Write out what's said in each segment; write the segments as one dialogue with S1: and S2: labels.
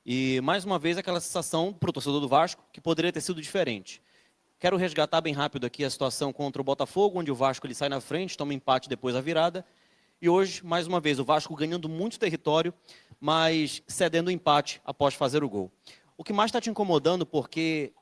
S1: E, mais uma vez, aquela sensação para o torcedor do Vasco que poderia ter sido diferente. Quero resgatar bem rápido aqui a situação contra o Botafogo, onde o Vasco ele sai na frente, toma empate depois a virada. E hoje, mais uma vez, o Vasco ganhando muito território, mas cedendo o empate após fazer o gol. O que mais está te incomodando, porque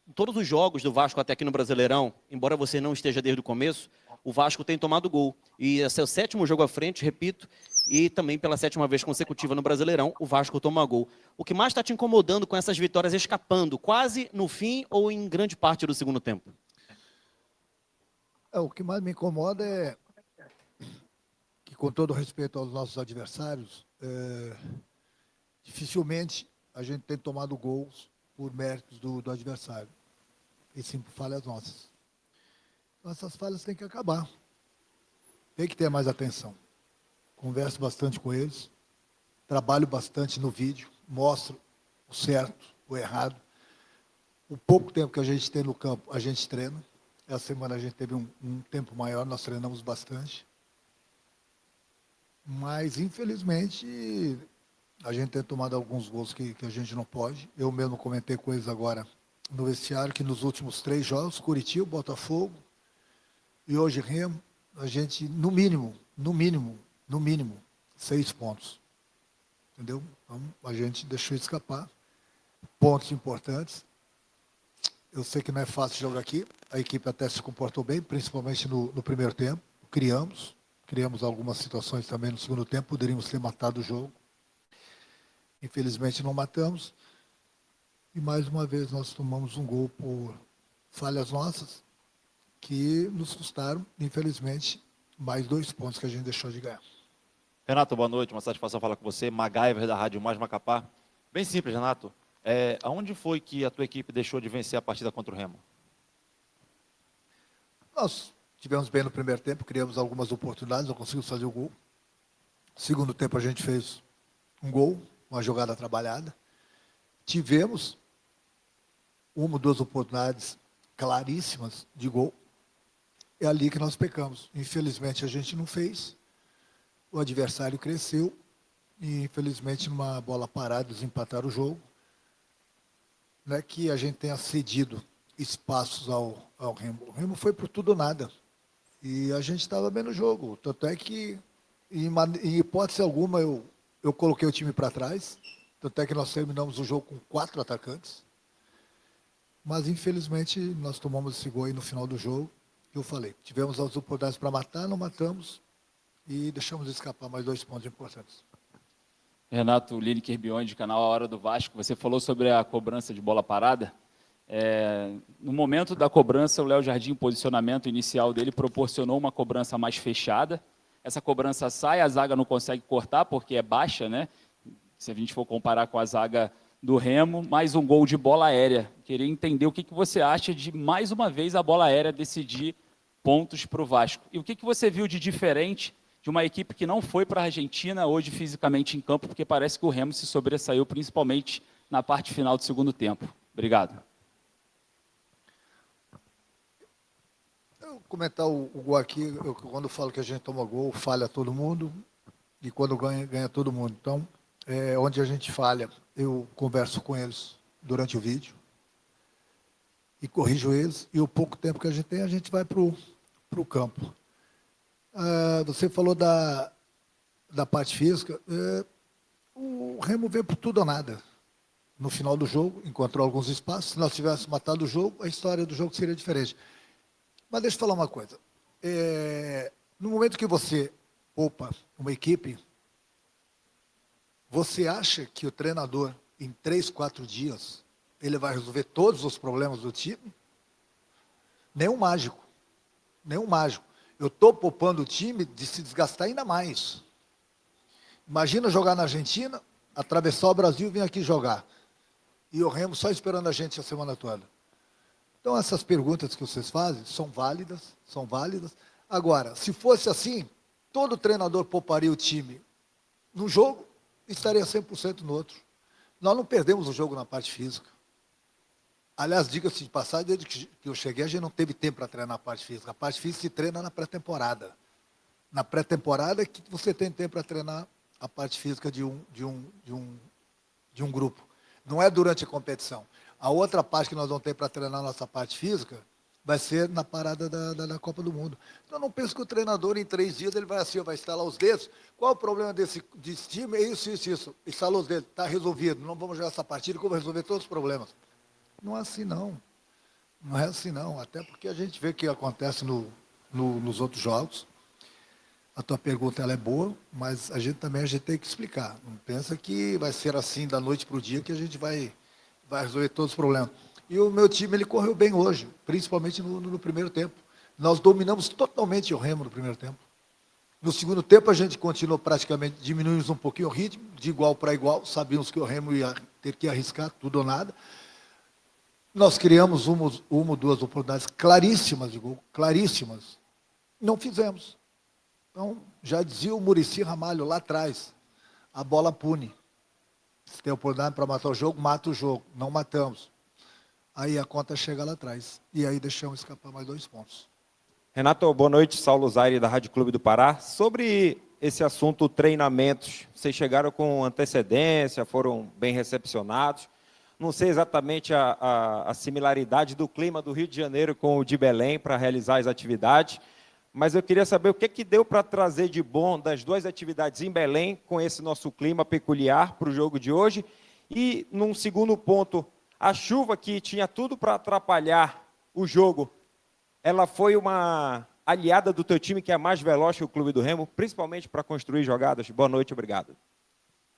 S1: em todos os jogos do Vasco até aqui no Brasileirão, embora você não esteja desde o começo, o Vasco tem tomado gol. E esse é o 7º jogo à frente, repito, e também pela 7ª vez consecutiva no Brasileirão, o Vasco toma gol. O que mais está te incomodando com essas vitórias escapando, quase no fim ou em grande parte do segundo tempo?
S2: O que mais me incomoda é que, com todo respeito aos nossos adversários, dificilmente a gente tem tomado gols por méritos do adversário, e sim por falhas nossas. Então, essas falhas têm que acabar. Tem que ter mais atenção. Converso bastante com eles, trabalho bastante no vídeo, mostro o certo, o errado. O pouco tempo que a gente tem no campo, a gente treina. Essa semana a gente teve um tempo maior, nós treinamos bastante. Mas, infelizmente, a gente tem tomado alguns gols que a gente não pode. Eu mesmo comentei com eles agora no vestiário, que nos últimos 3 jogos, Curitiba, Botafogo e hoje Remo, a gente, no mínimo, 6 pontos. Entendeu? Então, a gente deixou escapar pontos importantes. Eu sei que não é fácil jogar aqui, a equipe até se comportou bem, principalmente no primeiro tempo. Criamos algumas situações também no segundo tempo, poderíamos ter matado o jogo. Infelizmente não matamos. E mais uma vez nós tomamos um gol por falhas nossas, que nos custaram, infelizmente, mais 2 pontos que a gente deixou de ganhar.
S3: Renato, boa noite, uma satisfação falar com você, MacGyver da Rádio Mais Macapá. Bem simples, Renato. Aonde foi que a tua equipe deixou de vencer a partida contra o Remo?
S2: Nós tivemos bem no primeiro tempo, criamos algumas oportunidades, não conseguimos fazer o gol. Segundo tempo a gente fez um gol, uma jogada trabalhada. Tivemos 1 ou 2 oportunidades claríssimas de gol. É ali que nós pecamos. Infelizmente a gente não fez. O adversário cresceu e, infelizmente, numa bola parada, eles empataram o jogo. Não é que a gente tenha cedido espaços ao Remo. O Remo foi por tudo ou nada. E a gente estava bem no jogo. Tanto é que, em hipótese alguma, eu coloquei o time para trás. Tanto é que nós terminamos o jogo com 4 atacantes. Mas, infelizmente, nós tomamos esse gol aí no final do jogo. Eu falei, tivemos as oportunidades para matar, não matamos. E deixamos escapar mais 2 pontos importantes.
S4: Renato Lineker Biondi, canal A Hora do Vasco. Você falou sobre a cobrança de bola parada. No momento da cobrança, o Léo Jardim, o posicionamento inicial dele, proporcionou uma cobrança mais fechada. Essa cobrança sai, a zaga não consegue cortar, porque é baixa, né? Se a gente for comparar com a zaga do Remo, mais um gol de bola aérea. Queria entender o que você acha de, mais uma vez, a bola aérea decidir pontos para o Vasco. E o que você viu de diferente de uma equipe que não foi para a Argentina hoje fisicamente em campo, porque parece que o Remo se sobressaiu principalmente na parte final do segundo tempo. Obrigado.
S2: Eu comentar o gol aqui, quando eu falo que a gente toma gol, falha todo mundo, e quando ganha, ganha todo mundo. Então, onde a gente falha, eu converso com eles durante o vídeo e corrijo eles, e o pouco tempo que a gente tem, a gente vai para o campo. Você falou da parte física. O Remo veio por tudo ou nada. No final do jogo, encontrou alguns espaços. Se nós tivéssemos matado o jogo, a história do jogo seria diferente. Mas deixa eu falar uma coisa. No momento que você poupa uma equipe, você acha que o treinador, em 3, 4 dias, ele vai resolver todos os problemas do time? Nenhum mágico. Nenhum mágico. Eu estou poupando o time de se desgastar ainda mais. Imagina jogar na Argentina, atravessar o Brasil e vir aqui jogar. E o Remo só esperando a gente a semana toda. Então, essas perguntas que vocês fazem são válidas, são válidas. Agora, se fosse assim, todo treinador pouparia o time num jogo e estaria 100% no outro. Nós não perdemos o jogo na parte física. Aliás, diga-se de passagem, desde que eu cheguei, a gente não teve tempo para treinar a parte física. A parte física se treina na pré-temporada. Na pré-temporada é que você tem tempo para treinar a parte física de um grupo. Não é durante a competição. A outra parte que nós vamos ter para treinar a nossa parte física vai ser na parada da Copa do Mundo. Então, não penso que o treinador, em 3 dias, ele vai assim, vai estalar os dedos. Qual o problema desse time? É isso, isso, isso. Instalou os dedos, está resolvido. Não vamos jogar essa partida, como resolver todos os problemas. Não é assim, não. Não é assim, não. Até porque a gente vê o que acontece nos outros jogos. A tua pergunta ela é boa, mas a gente tem que explicar. Não pensa que vai ser assim da noite para o dia que a gente vai resolver todos os problemas. E o meu time ele correu bem hoje, principalmente no primeiro tempo. Nós dominamos totalmente o Remo no primeiro tempo. No segundo tempo a gente continuou praticamente, diminuímos um pouquinho o ritmo, de igual para igual. Sabíamos que o Remo ia ter que arriscar tudo ou nada. Nós criamos uma ou duas oportunidades claríssimas de gol, claríssimas. Não fizemos. Então, já dizia o Muricy Ramalho lá atrás, a bola pune. Se tem oportunidade para matar o jogo, mata o jogo. Não matamos. Aí a conta chega lá atrás. E aí deixamos escapar mais 2 pontos.
S5: Renato, boa noite. Saulo Zaire, da Rádio Clube do Pará. Sobre esse assunto treinamentos, vocês chegaram com antecedência, foram bem recepcionados. Não sei exatamente a similaridade do clima do Rio de Janeiro com o de Belém para realizar as atividades, mas eu queria saber o que deu para trazer de bom das 2 atividades em Belém, com esse nosso clima peculiar para o jogo de hoje. E, num segundo ponto, a chuva que tinha tudo para atrapalhar o jogo, ela foi uma aliada do teu time que é mais veloz que o Clube do Remo, principalmente para construir jogadas. Boa noite, obrigado.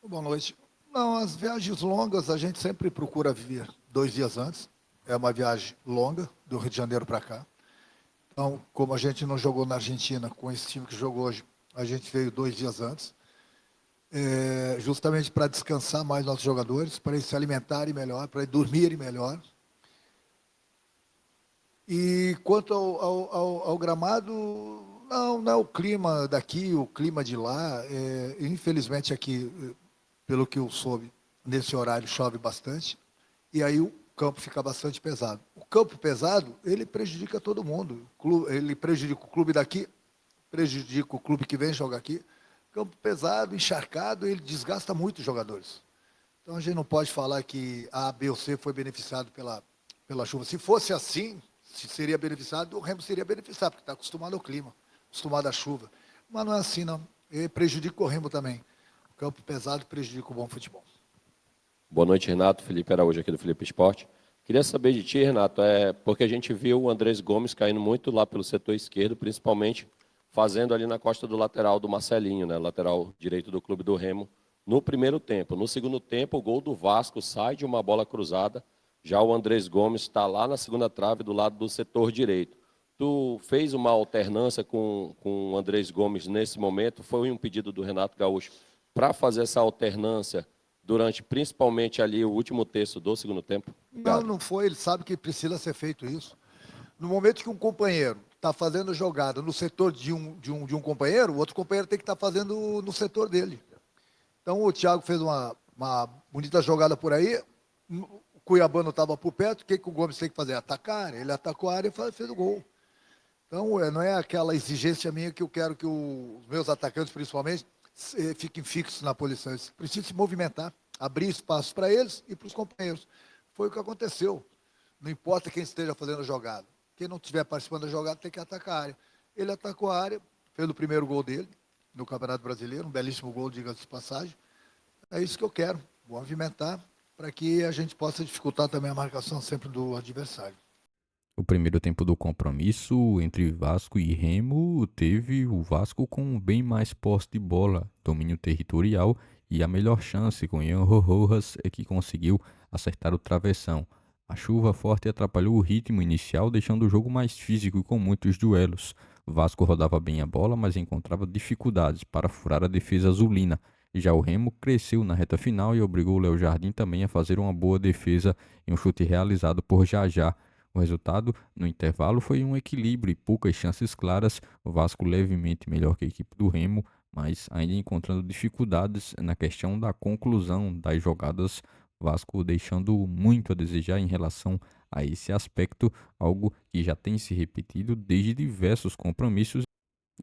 S2: Boa noite. Não, as viagens longas a gente sempre procura vir 2 dias antes. É uma viagem longa, do Rio de Janeiro para cá. Então, como a gente não jogou na Argentina com esse time que jogou hoje, a gente veio 2 dias antes. Justamente para descansar mais nossos jogadores, para eles se alimentarem melhor, para eles dormirem melhor. E quanto ao gramado, não é o clima daqui, o clima de lá. Infelizmente aqui, pelo que eu soube, nesse horário chove bastante, e aí o campo fica bastante pesado. O campo pesado, ele prejudica todo mundo. Ele prejudica o clube daqui, prejudica o clube que vem jogar aqui. Campo pesado, encharcado, ele desgasta muito os jogadores. Então a gente não pode falar que A, B ou C foi beneficiado pela chuva. Se fosse assim, se seria beneficiado, o Remo seria beneficiado, porque está acostumado ao clima, acostumado à chuva. Mas não é assim, não. Ele prejudica o Remo também. O campo pesado prejudica o bom futebol.
S6: Boa noite, Renato. Felipe Araújo aqui do Felipe Esporte. Queria saber de ti, Renato, porque a gente viu o Andrés Gomes caindo muito lá pelo setor esquerdo, principalmente fazendo ali na costa do lateral do Marcelinho, né, lateral direito do Clube do Remo, no primeiro tempo. No segundo tempo, o gol do Vasco sai de uma bola cruzada, já o Andrés Gomes está lá na segunda trave do lado do setor direito. Tu fez uma alternância com o Andrés Gomes nesse momento? Foi um pedido do Renato Gaúcho para fazer essa alternância durante principalmente ali o último terço do segundo tempo? Obrigado.
S2: Não foi, ele sabe que precisa ser feito isso. No momento que um companheiro está fazendo jogada no setor de um companheiro, o outro companheiro tem que estar fazendo no setor dele. Então o Thiago fez uma bonita jogada por aí, o Cuiabano estava por perto, o que o Gomes tem que fazer? Atacar, ele atacou a área e fez o gol. Então não é aquela exigência minha que eu quero que os meus atacantes, principalmente, fiquem fixos na posição. Eles precisam se movimentar, abrir espaço para eles e para os companheiros. Foi o que aconteceu. Não importa quem esteja fazendo a jogada. Quem não estiver participando da jogada tem que atacar a área. Ele atacou a área, fez o primeiro gol dele no Campeonato Brasileiro, um belíssimo gol, diga-se de passagem. É isso que eu quero, movimentar, para que a gente possa dificultar também a marcação sempre do adversário.
S7: O primeiro tempo do compromisso entre Vasco e Remo teve o Vasco com bem mais posse de bola, domínio territorial e a melhor chance com Ian Rojas que conseguiu acertar o travessão. A chuva forte atrapalhou o ritmo inicial, deixando o jogo mais físico e com muitos duelos. O Vasco rodava bem a bola, mas encontrava dificuldades para furar a defesa azulina. Já o Remo cresceu na reta final e obrigou o Léo Jardim também a fazer uma boa defesa em um chute realizado por Jajá. O resultado, no intervalo, foi um equilíbrio e poucas chances claras, o Vasco levemente melhor que a equipe do Remo, mas ainda encontrando dificuldades na questão da conclusão das jogadas, Vasco deixando muito a desejar em relação a esse aspecto, algo que já tem se repetido desde diversos compromissos.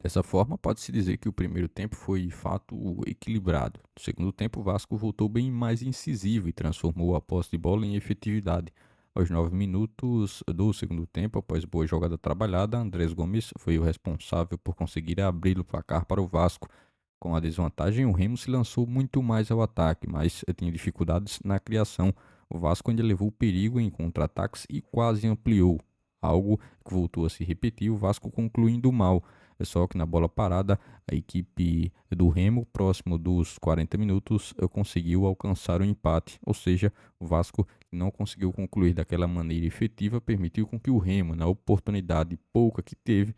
S7: Dessa forma, pode-se dizer que o primeiro tempo foi, de fato, equilibrado. No segundo tempo, o Vasco voltou bem mais incisivo e transformou a posse de bola em efetividade. Aos 9 minutos do segundo tempo, após boa jogada trabalhada, Andrés Gomes foi o responsável por conseguir abrir o placar para o Vasco. Com a desvantagem, o Remo se lançou muito mais ao ataque, mas tinha dificuldades na criação. O Vasco ainda levou perigo em contra-ataques e quase ampliou. Algo que voltou a se repetir, o Vasco concluindo mal. É só que na bola parada, a equipe do Remo, próximo dos 40 minutos, conseguiu alcançar o empate. Ou seja, o Vasco não conseguiu concluir daquela maneira efetiva, permitiu com que o Remo, na oportunidade pouca que teve,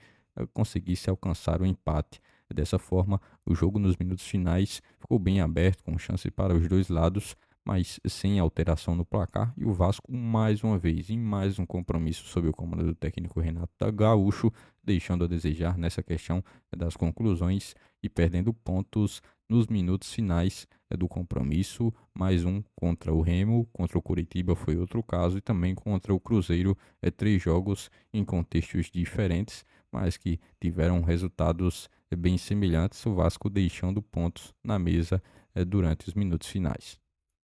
S7: conseguisse alcançar o empate. Dessa forma, o jogo nos minutos finais ficou bem aberto, com chance para os dois lados, mas sem alteração no placar, e o Vasco, mais uma vez, em mais um compromisso sob o comando do técnico Renato Gaúcho, deixando a desejar nessa questão das conclusões e perdendo pontos nos minutos finais do compromisso, mais um contra o Remo, contra o Coritiba foi outro caso, e também contra o Cruzeiro, 3 jogos em contextos diferentes, mas que tiveram resultados bem semelhantes, o Vasco deixando pontos na mesa durante os minutos finais.